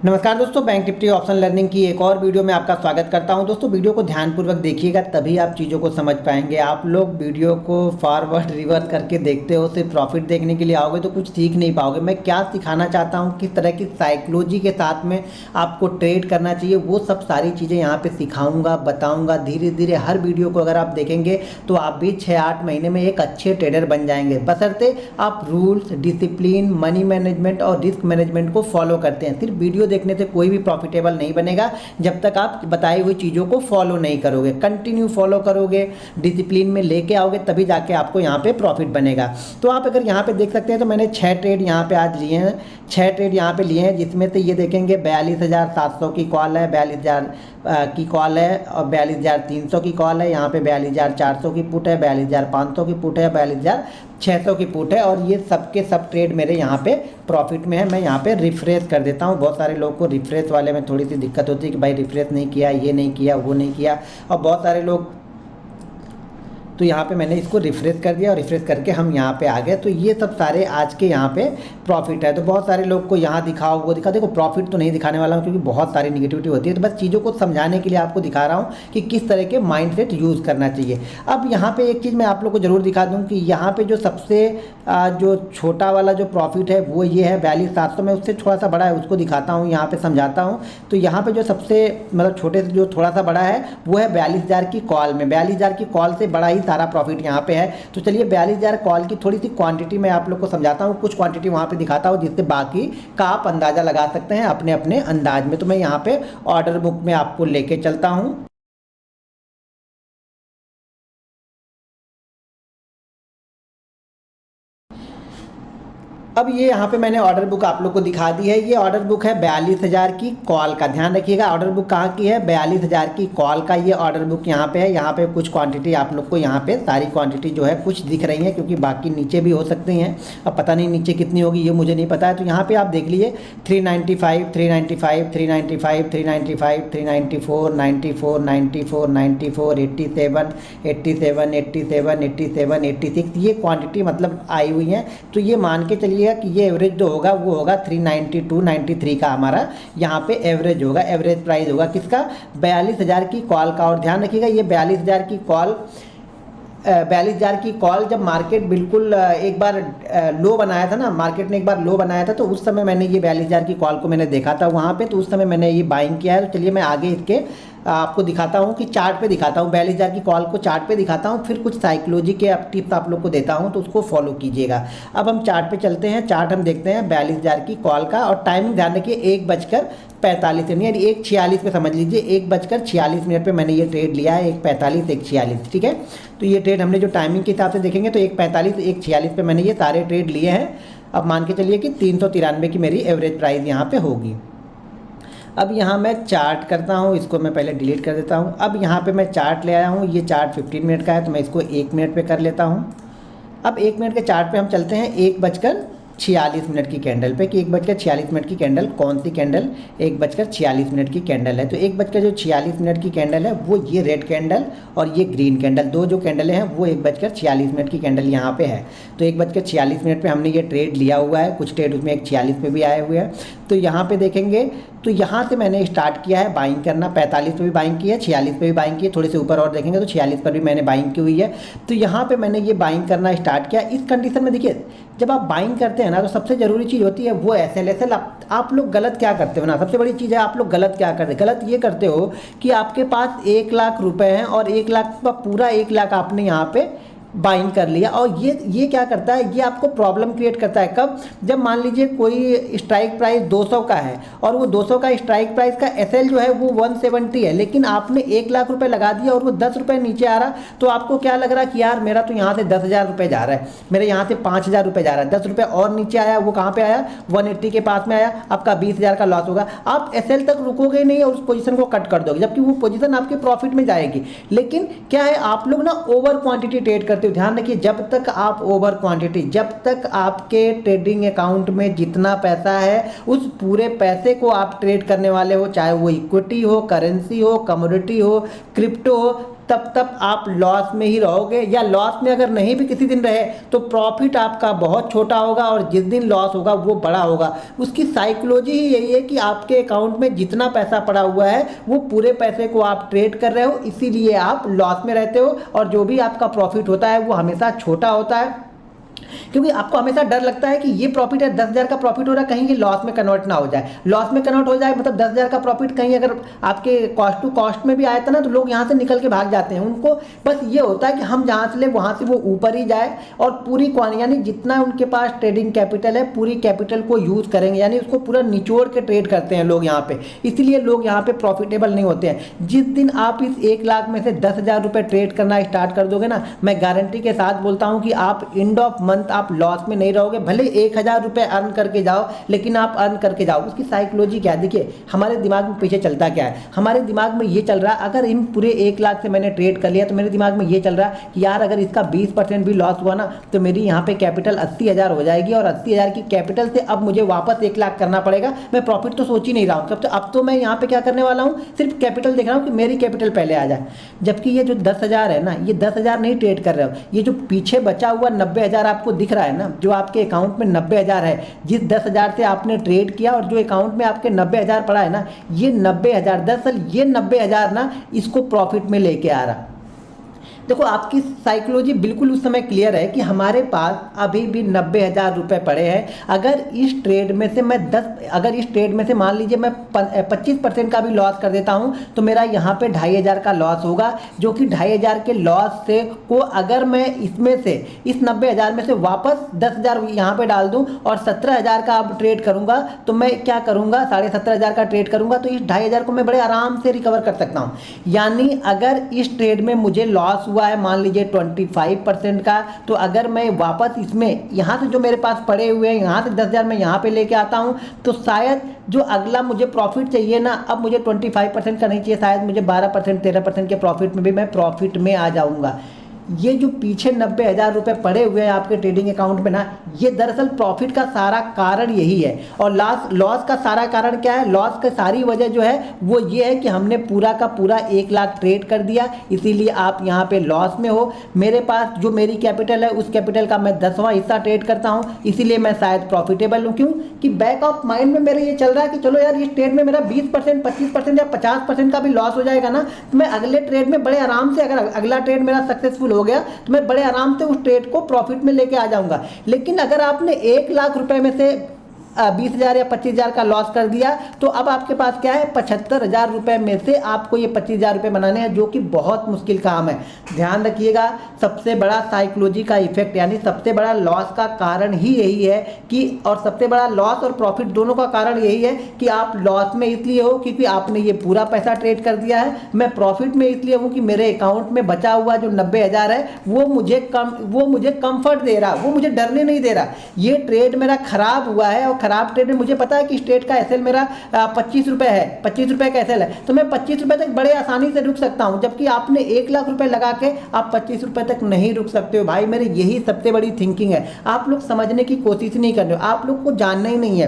नमस्कार दोस्तों, bank Nifty option learning की एक और वीडियो में आपका स्वागत करता हूं। दोस्तों वीडियो को ध्यानपूर्वक देखिएगा, तभी आप चीज़ों को समझ पाएंगे। आप लोग वीडियो को फॉरवर्ड रिवर्स करके देखते हो, सिर्फ प्रॉफिट देखने के लिए आओगे तो कुछ सीख नहीं पाओगे। मैं क्या सिखाना चाहता हूं, किस तरह की साइकोलॉजी के साथ में आपको ट्रेड करना चाहिए, वो सब सारी चीज़ें यहाँ पर सिखाऊँगा, बताऊँगा। धीरे धीरे हर वीडियो को अगर आप देखेंगे तो आप भी 6-8 महीने में एक अच्छे ट्रेडर बन जाएंगे, बशर्ते आप रूल्स, डिसिप्लिन, मनी मैनेजमेंट और रिस्क मैनेजमेंट को फॉलो करते हैं। सिर्फ वीडियो देखने से कोई भी प्रॉफिटेबल नहीं बनेगा जब तक आप बताई हुई चीज़ों को फॉलो नहीं करोगे। कंटिन्यू फॉलो करोगे, डिसिप्लिन में लेके आओगे, तभी जाके आपको यहाँ पे प्रॉफिट बनेगा। तो आप अगर यहाँ पे देख सकते हैं तो मैंने 6 ट्रेड यहाँ पे आज लिए हैं, 6 ट्रेड यहाँ पे लिए हैं, जिसमें से ये देखेंगे 42,700 की कॉल है, 42,000 की कॉल है और 42,300 की कॉल है। यहाँ पे 42,400 की पुट है, 42,500 की पुट है, 42,600 की पुट है। और ये सब के सब ट्रेड मेरे यहाँ पे प्रॉफिट में है। मैं यहाँ पे रिफ्रेश कर देता हूँ। बहुत सारे लोगों को रिफ्रेश वाले में थोड़ी सी दिक्कत होती है कि भाई रिफ्रेश नहीं किया, ये नहीं किया, वो नहीं किया। और बहुत सारे लोग, तो यहाँ पे मैंने इसको रिफ्रेश कर दिया और रिफ्रेश करके हम यहाँ पे आ गए। तो ये सब सारे आज के यहाँ पे प्रॉफिट है। तो बहुत सारे लोग को यहाँ दिखाओ, वो दिखा, देखो प्रॉफिट तो नहीं दिखाने वाला हूँ क्योंकि बहुत सारी निगेटिविटी होती है। तो बस चीज़ों को समझाने के लिए आपको दिखा रहा हूँ कि किस तरह के माइंडसेट यूज़ करना चाहिए। अब यहाँ पर एक चीज़ मैं आप लोग को ज़रूर दिखा दूँ कि यहाँ पर जो सबसे जो छोटा वाला जो प्रॉफिट है वो ये है 42,700 में, उससे थोड़ा सा बड़ा है, उसको दिखाता हूँ, यहाँ पर समझाता हूँ। तो यहाँ पर जो सबसे मतलब छोटे से जो थोड़ा सा बड़ा है वो है 42,000 की कॉल में। 42,000 की कॉल से बड़ा ही सारा प्रॉफिट यहाँ पे है। तो चलिए 42,000 कॉल की थोड़ी सी क्वांटिटी मैं आप लोग को समझाता हूँ, कुछ क्वांटिटी वहाँ पे दिखाता हूँ जिससे बाकी का आप अंदाज़ा लगा सकते हैं अपने अपने अंदाज में। तो मैं यहाँ पे ऑर्डर बुक में आपको लेके चलता हूँ। अब ये यहाँ पे मैंने ऑर्डर बुक आप लोग को दिखा दी है। ये ऑर्डर बुक है 42,000 की कॉल का। ध्यान रखिएगा, ऑर्डर बुक कहाँ की है, 42,000 की कॉल का ये ऑर्डर बुक यहाँ पे है। यहाँ पे कुछ क्वांटिटी आप लोग को यहाँ पे सारी क्वांटिटी जो है कुछ दिख रही है, क्योंकि बाकी नीचे भी हो सकती हैं। अब पता नहीं नीचे कितनी होगी, ये मुझे नहीं पता है। तो यहाँ पर आप देख लीजिए 395, 395, 395, 395, 394, 94, 94, 94, 87, 87, 87, 87, 86 ये क्वांटिटी मतलब आई हुई है। तो ये मान के चलिए कि ये एवरेज जो होगा वो होगा 392, 93 का हमारा यहाँ पे एवरेज होगा। एवरेज प्राइस होगा किसका, 42,000 की कॉल का। और ध्यान रखिएगा ये 42,000 की कॉल, 42,000 की कॉल जब मार्केट बिल्कुल एक बार लो बनाया था ना, मार्केट ने एक बार लो बनाया था, तो उस समय मैंने ये 42,000 की कॉल को मैंने देखा था वहाँ पे। तो उस समय मैंने ये बाइंग किया है। तो चलिए मैं आगे इसके आपको दिखाता हूँ कि चार्ट पे दिखाता हूँ, 42,000 की कॉल को चार्ट पे दिखाता हूँ, फिर कुछ साइकोलॉजी के टिप्स आप लोग को देता हूँ, तो उसको फॉलो कीजिएगा। अब हम चार्ट पे चलते हैं। चार्ट हम देखते हैं 42,000 की कॉल का। और टाइमिंग ध्यान रखिए 1:45 यानी 1:46 पे समझ लीजिए, 1:46 पे मैंने ये ट्रेड लिया है। 1:45, 1:46, ठीक है। तो ये ट्रेड हमने जो टाइमिंग के हिसाब से देखेंगे तो 1:45, 1:46 पे मैंने ये सारे ट्रेड लिए हैं। अब मान के चलिए कि 393 की मेरी एवरेज प्राइस यहाँ पे होगी। अब यहाँ मैं चार्ट करता हूँ, इसको मैं पहले डिलीट कर देता हूँ। अब यहाँ पे मैं चार्ट ले आया हूँ, ये चार्ट 15 मिनट का है, तो मैं इसको 1 मिनट पे कर लेता हूँ। अब 1 मिनट के चार्ट पे हम चलते हैं 1:46 की कैंडल पे, कि 1:46 की कैंडल कौन सी कैंडल, 1:46 की कैंडल है। तो 1:46 की कैंडल है वो ये रेड कैंडल और ये ग्रीन कैंडल, दो जो कैंडल हैं वो 1:46 की कैंडल यहाँ पे है। तो 1:46 पे हमने ये ट्रेड लिया हुआ है। कुछ ट्रेड उसमें 1:46 पे भी आए हुए हैं। तो यहाँ पे देखेंगे तो यहाँ से मैंने स्टार्ट किया है बाइंग करना। 45 पे भी बाइंग की है, 46 पे भी बाइंग की है, थोड़े से ऊपर और देखेंगे तो 46 पर भी मैंने बाइंग की हुई है। तो यहाँ पे मैंने ये बाइंग करना स्टार्ट किया। इस कंडीशन में देखिए, जब आप बाइंग करते हैं ना तो सबसे ज़रूरी चीज़ होती है वो SL। आप लोग गलत क्या करते हो ना, सबसे बड़ी चीज़ है आप लोग गलत क्या करते, गलत ये करते हो कि आपके पास 1 लाख रुपए हैं और 1 लाख का पूरा 1 लाख आपने यहाँ पे बाइंग कर लिया। और ये क्या करता है, ये आपको प्रॉब्लम क्रिएट करता है। कब, जब मान लीजिए कोई स्ट्राइक प्राइस 200 का है और वो 200 का स्ट्राइक प्राइस का SL जो है वो 170 है, लेकिन आपने 1 लाख रुपए लगा दिया और वो 10 रुपये नीचे आ रहा, तो आपको क्या लग रहा है कि यार मेरा तो यहाँ से 10,000 रुपये जा रहा है, मेरे यहाँ से 5,000 रुपये जा रहा है, 10 रुपये और नीचे आया, वो कहाँ पर आया, 180 के पास में आया, आपका 20,000 का लॉस होगा। आप SL तक रुकोगे नहीं और उस पोजीशन को कट कर दोगे, जबकि वो पोजीशन आपके प्रॉफिट में जाएगी। लेकिन क्या है, आप लोग ना ओवर क्वांटिटी ट्रेड करते हो। ध्यान रखिए, जब तक आप ओवर क्वांटिटी, जब तक आपके ट्रेडिंग अकाउंट में जितना पैसा है उस पूरे पैसे को आप ट्रेड करने वाले हो, चाहे वो इक्विटी हो, करेंसी हो, कमोडिटी हो, क्रिप्टो हो, तब तक आप लॉस में ही रहोगे, या लॉस में अगर नहीं भी किसी दिन रहे तो प्रॉफिट आपका बहुत छोटा होगा और जिस दिन लॉस होगा वो बड़ा होगा। उसकी साइकोलॉजी ही यही है कि आपके अकाउंट में जितना पैसा पड़ा हुआ है वो पूरे पैसे को आप ट्रेड कर रहे हो, इसीलिए आप लॉस में रहते हो और जो भी आपका प्रॉफिट होता है वो हमेशा छोटा होता है, क्योंकि आपको हमेशा डर लगता है कि ये प्रॉफिट है, 10,000 का प्रॉफिट हो रहा है, कहीं ये लॉस में कन्वर्ट ना हो जाए। लॉस में कन्वर्ट हो जाए मतलब 10,000 का प्रॉफिट कहीं अगर आपके कॉस्ट टू कॉस्ट में भी आया था ना, तो लोग यहाँ से निकल के भाग जाते हैं। उनको बस ये होता है कि हम जहाँ से ले वहाँ से वो ऊपर ही जाए और पूरी यानी जितना उनके पास ट्रेडिंग कैपिटल है पूरी कैपिटल को यूज़ करेंगे, यानी उसको पूरा निचोड़ के ट्रेड करते हैं लोग यहाँ पे, इसलिए लोग यहाँ पे प्रॉफिटेबल नहीं होते हैं। जिस दिन आप इस 1 लाख में से 10,000 रुपये ट्रेड करना स्टार्ट कर दोगे ना, मैं गारंटी के साथ बोलता हूँ कि आप एंड ऑफ मंथ आप लॉस में नहीं रहोगे। भले 1,000 रुपये अर्न करके जाओ, लेकिन आप अर्न करके जाओ। उसकी साइकोलॉजी क्या है, देखिए हमारे दिमाग में पीछे चलता क्या है, हमारे दिमाग में ये चल रहा है अगर इन पूरे 1 लाख से मैंने ट्रेड कर लिया तो मेरे दिमाग में ये चल रहा है कि यार अगर इसका 20% भी लॉस हुआ ना तो मेरी यहाँ पे कैपिटल 80,000 हो जाएगी और 80,000 की कैपिटल से अब मुझे वापस 1 लाख करना पड़ेगा। मैं प्रॉफिट तो सोच ही नहीं रहा हूँ, अब तो मैं यहाँ पे क्या करने वाला हूँ, सिर्फ कैपिटल देख रहा हूँ कि मेरी कैपिटल पहले आ जाए। जबकि ये जो 10,000 है ना, ये 10,000 नहीं ट्रेड कर रहे हो, ये जो पीछे बचा हुआ 90,000 आपको दिख रहा है ना, जो आपके अकाउंट में 90,000 है, जिस 10,000 से आपने ट्रेड किया और जो अकाउंट में आपके 90,000 पड़ा है ना, ये 90,000 दरअसल ये 90,000 ना इसको प्रॉफिट में लेके आ रहा। देखो आपकी साइकोलॉजी बिल्कुल उस समय क्लियर है कि हमारे पास अभी भी 90,000 रुपये पड़े हैं। अगर इस ट्रेड में से मैं अगर इस ट्रेड में से मान लीजिए मैं 25% का भी लॉस कर देता हूं तो मेरा यहाँ पे 2,500 का लॉस होगा, जो कि 2,500 के लॉस से को अगर मैं इसमें से इस 90,000 में से वापस 10,000 यहाँ पे डाल दूँ और 17,000 का अब ट्रेड करूँगा तो मैं क्या करूँगा, 17,500 का ट्रेड करूँगा तो इस 2,500 को मैं बड़े आराम से रिकवर कर सकता हूँ। यानी अगर इस ट्रेड में मुझे लॉस हुआ है मान लीजिए 25% का, तो अगर मैं वापस इसमें यहाँ से जो मेरे पास पड़े हुए हैं यहाँ से 10,000 मैं यहाँ पे लेके आता हूँ तो शायद जो अगला मुझे प्रॉफिट चाहिए ना, अब मुझे 25% का नहीं चाहिए, शायद मुझे 12% 13% के प्रॉफिट में भी मैं प्रॉफिट में आ जाऊँगा। ये जो पीछे 90,000 रुपये पड़े हुए हैं आपके ट्रेडिंग अकाउंट में ना, ये दरअसल प्रॉफिट का सारा कारण यही है। और लॉस का सारा कारण क्या है, लॉस का सारी वजह जो है वो ये है कि हमने पूरा का पूरा 1 लाख ट्रेड कर दिया, इसीलिए आप यहाँ पे लॉस में हो। मेरे पास जो मेरी कैपिटल है उस कैपिटल का मैं 10वां हिस्सा ट्रेड करता हूँ, इसीलिए मैं शायद प्रॉफिटेबल हूँ। क्यों कि बैक ऑफ माइंड में मेरे ये चल रहा है कि चलो यार इस ट्रेड में मेरा 20% 25% या 50% का भी लॉस हो जाएगा ना, तो मैं अगले ट्रेड में बड़े आराम से, अगर अगला ट्रेड मेरा सक्सेसफुल हो गया तो मैं बड़े आराम से उस ट्रेड को प्रॉफिट में लेके आ जाऊंगा। लेकिन अगर आपने 1 लाख रुपए में से 20,000 या 25,000 का लॉस कर दिया तो अब आपके पास क्या है, 75,000 रुपये में से आपको ये 25,000 रुपये बनाने हैं, जो कि बहुत मुश्किल काम है। ध्यान रखिएगा, सबसे बड़ा साइकोलॉजी का इफेक्ट यानी सबसे बड़ा लॉस का कारण ही यही है कि, और सबसे बड़ा लॉस और प्रॉफिट दोनों का कारण यही है कि आप लॉस में इसलिए हो क्योंकि आपने ये पूरा पैसा ट्रेड कर दिया है। मैं प्रॉफिट में इसलिए हूँ कि मेरे अकाउंट में बचा हुआ जो 90,000 है वो मुझे कंफर्ट दे रहा, वो मुझे डरने नहीं दे रहा। ये ट्रेड मेरा खराब हुआ है और खराब ट्रेड में मुझे पता है कि इस ट्रेड का एसएल मेरा 25 रुपये है, 25 रुपये का एसएल है, तो मैं 25 रुपये तक बड़े आसानी से रुक सकता हूं। जबकि आपने 1 लाख रुपए लगा के आप 25 रुपये तक नहीं रुक सकते हो। भाई मेरे यही सबसे बड़ी थिंकिंग है। आप लोग समझने की कोशिश नहीं कर रहे हो, आप लोग को जानना ही नहीं है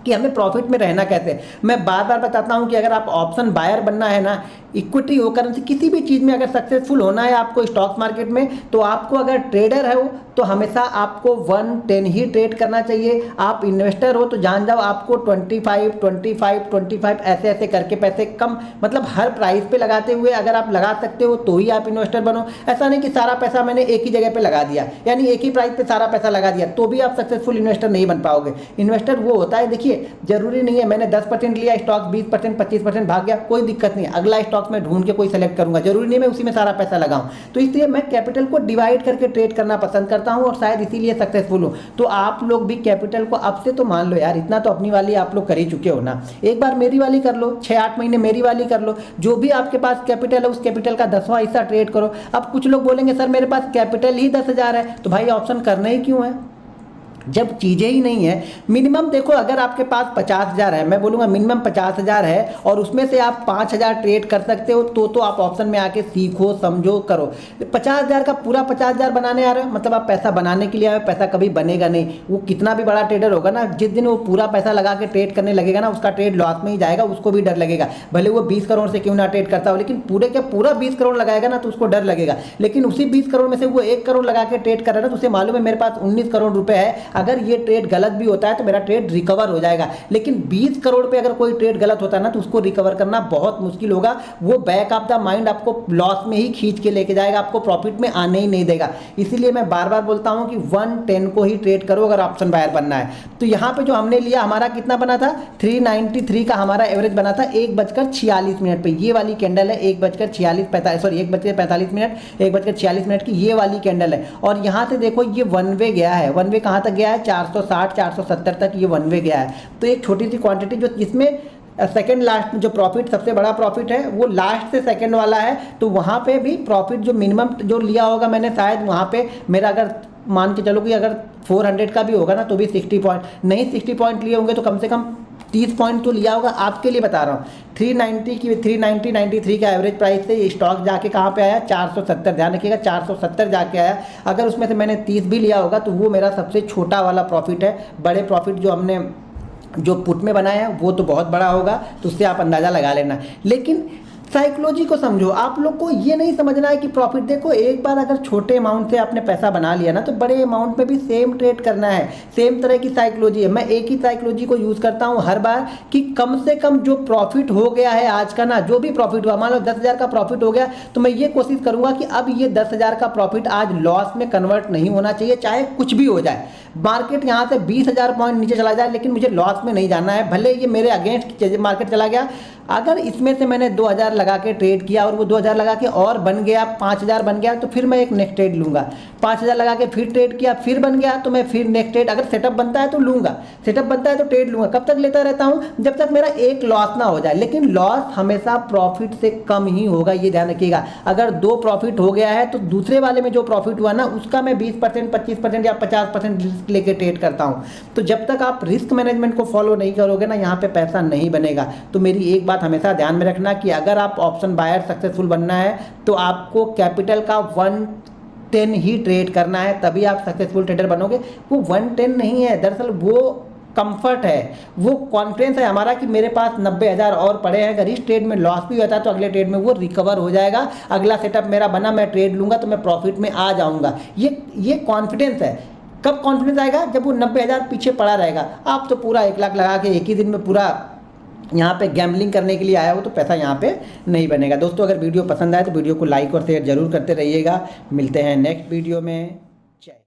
कि हमें प्रॉफिट में रहना कैसे। मैं बार बार बताता हूं कि अगर आप ऑप्शन बायर बनना है ना, इक्विटी हो करेंसी किसी भी चीज़ में अगर सक्सेसफुल होना है आपको स्टॉक मार्केट में, तो आपको अगर ट्रेडर है तो हमेशा आपको 1-10 ही ट्रेड करना चाहिए। आप इन्वेस्टर हो तो जान जाओ आपको 25 ऐसे ऐसे करके पैसे कम, मतलब हर प्राइस पे लगाते हुए अगर आप लगा सकते हो तो ही आप इन्वेस्टर बनो। ऐसा नहीं कि सारा पैसा मैंने एक ही जगह पे लगा दिया, यानी एक ही प्राइस पे सारा पैसा लगा दिया तो भी आप सक्सेसफुल इन्वेस्टर नहीं बन पाओगे। इन्वेस्टर वो होता है, देखिए जरूरी नहीं है मैंने 10% लिया स्टॉक 20% 25% भाग गया, कोई दिक्कत नहीं है, अगला स्टॉक में ढूंढ के कोई सेलेक्ट करूंगा, जरूरी नहीं मैं उसी में सारा पैसा लगाऊं। तो इसलिए मैं कैपिटल को डिवाइड करके ट्रेड करना पसंद करता हूं और शायद इसीलिए सक्सेसफुल हूं। तो आप लोग भी कैपिटल को अब से तो मान लो यार, इतना तो अपनी वाली आप लोग कर ही चुके हो ना, एक बार मेरी वाली कर लो, 6-8 महीने मेरी वाली कर लो, जो भी आपके पास कैपिटल है उस कैपिटल का 10वां हिस्सा ट्रेड करो। अब कुछ लोग बोलेंगे सर मेरे पास कैपिटल ही 10,000 है, तो भाई ऑप्शन करना ही क्यों है, जब चीज़ें ही नहीं है, मिनिमम देखो अगर आपके पास 50,000 है, मैं बोलूँगा मिनिमम 50,000 है और उसमें से आप 5,000 ट्रेड कर सकते हो तो आप ऑप्शन में आके सीखो, समझो, करो। 50,000 का पूरा 50,000 बनाने आ रहे हो, मतलब आप पैसा बनाने के लिए आए हो, पैसा कभी बनेगा नहीं। वो कितना भी बड़ा ट्रेडर होगा ना, जिस दिन वो पूरा पैसा लगा के ट्रेड करने लगेगा ना, उसका ट्रेड लॉस में ही जाएगा, उसको भी डर लगेगा। भले वो 20 करोड़ से क्यों ना ट्रेड करता हो, लेकिन पूरे के पूरा 20 करोड़ लगाएगा ना तो उसको डर लगेगा। लेकिन उसी 20 करोड़ में से वो 1 करोड़ लगा के ट्रेड कर रहा है ना, तो उसे मालूम है मेरे पास 19 करोड़ रुपए है, अगर ये ट्रेड गलत भी होता है तो मेरा ट्रेड रिकवर हो जाएगा। लेकिन 20 करोड़ पे अगर कोई ट्रेड गलत होता है ना तो उसको रिकवर करना बहुत मुश्किल होगा। वो बैक ऑफ द माइंड आपको लॉस में ही खींच के लेके जाएगा, आपको प्रॉफिट में आने ही नहीं देगा। इसीलिए मैं बार बार बोलता हूं कि 110 को ही ट्रेड करो अगर ऑप्शन बायर बनना है। तो यहाँ पे जो हमने लिया, हमारा कितना बना था, 393 का हमारा एवरेज बना था 1:46 पे। ये वाली कैंडल है 1:46 की ये वाली कैंडल है। और यहाँ से देखो ये वन वे गया है, वन वे कहाँ तक गया है, 460 470 तक ये वन वे गया है। तो एक छोटी सी क्वांटिटी जो जिसमें सेकंड लास्ट में जो प्रॉफिट सबसे बड़ा प्रॉफिट है वो लास्ट से सेकंड वाला है, तो वहाँ पे भी प्रॉफिट जो मिनिमम जो लिया होगा मैंने, शायद वहाँ पे मेरा अगर मान के चलो कि अगर 400 का भी होगा ना तो भी 60 पॉइंट नहीं, 60 पॉइंट लिए होंगे तो कम से कम 30 पॉइंट तो लिया होगा। आपके लिए बता रहा हूँ 393 का एवरेज प्राइस से ये स्टॉक जाके कहाँ पे आया, 470। ध्यान रखिएगा 470 जाके आया। अगर उसमें से मैंने 30 भी लिया होगा तो वो मेरा सबसे छोटा वाला प्रॉफिट है। बड़े प्रॉफिट जो हमने जो पुट में बनाया है वो तो बहुत बड़ा होगा, तो उससे आप अंदाज़ा लगा लेना। लेकिन साइकोलॉजी को समझो, आप लोग को ये नहीं समझना है कि प्रॉफिट, देखो एक बार अगर छोटे अमाउंट से आपने पैसा बना लिया ना तो बड़े अमाउंट में भी सेम ट्रेड करना है। सेम तरह की साइकोलॉजी है। मैं एक ही साइकोलॉजी को यूज़ करता हूँ हर बार कि कम से कम जो प्रॉफिट हो गया है आज का ना, जो भी प्रॉफिट हुआ, मान लो 10,000 का प्रॉफिट हो गया तो मैं ये कोशिश करूँगा कि अब ये 10,000 का प्रॉफिट आज लॉस में कन्वर्ट नहीं होना चाहिए, चाहे कुछ भी हो जाए। मार्केट यहाँ से 20,000 पॉइंट नीचे चला जाए लेकिन मुझे लॉस में नहीं जाना है। भले ये मेरे अगेंस्ट मार्केट चला गया, अगर इसमें से मैंने 2,000 लगा के ट्रेड किया और वो 2,000 लगा के और बन गया, 5,000 बन गया, तो फिर मैं एक नेक्स्ट ट्रेड लूँगा। 5,000 लगा के फिर ट्रेड किया, फिर बन गया तो मैं फिर नेक्स्ट ट्रेड, अगर सेटअप बनता है तो लूँगा, सेटअप बनता है तो ट्रेड लूँगा। कब तक लेता रहता हूँ, जब तक मेरा एक लॉस ना हो जाए। लेकिन लॉस हमेशा प्रॉफिट से कम ही होगा, ये ध्यान रखिएगा। अगर 2 प्रॉफिट हो गया है तो दूसरे वाले में जो प्रॉफिट हुआ ना उसका मैं 20%, 25% या 50% रिस्क लेके ट्रेड करता हूँ। तो जब तक आप रिस्क मैनेजमेंट को फॉलो नहीं करोगे ना, यहाँ पे पैसा नहीं बनेगा। तो मेरी एक बात हमेशा ध्यान में रखना कि अगर आप ऑप्शन बायर सक्सेसफुल बनना है तो आपको कैपिटल का 110 ही ट्रेड करना है, तभी आप सक्सेसफुल ट्रेडर बनोगे। वो 110 नहीं है, दरअसल वो कंफर्ट है, वो कॉन्फिडेंस है हमारा कि मेरे पास 90,000 और पड़े हैं। अगर इस ट्रेड में लॉस भी होता है तो अगले ट्रेड में वो रिकवर हो जाएगा। अगला सेटअप मेरा बना, मैं ट्रेड लूँगा तो मैं प्रॉफिट में आ जाऊँगा। ये कॉन्फिडेंस है। कब कॉन्फिडेंस आएगा, जब वो 90,000 पीछे पड़ा रहेगा। आप तो पूरा 1 लाख लगा के एक ही दिन में पूरा यहाँ पे गैम्बलिंग करने के लिए आया हो तो पैसा यहाँ पे नहीं बनेगा। दोस्तों अगर वीडियो पसंद आए तो वीडियो को लाइक और शेयर जरूर करते रहिएगा। मिलते हैं नेक्स्ट वीडियो में।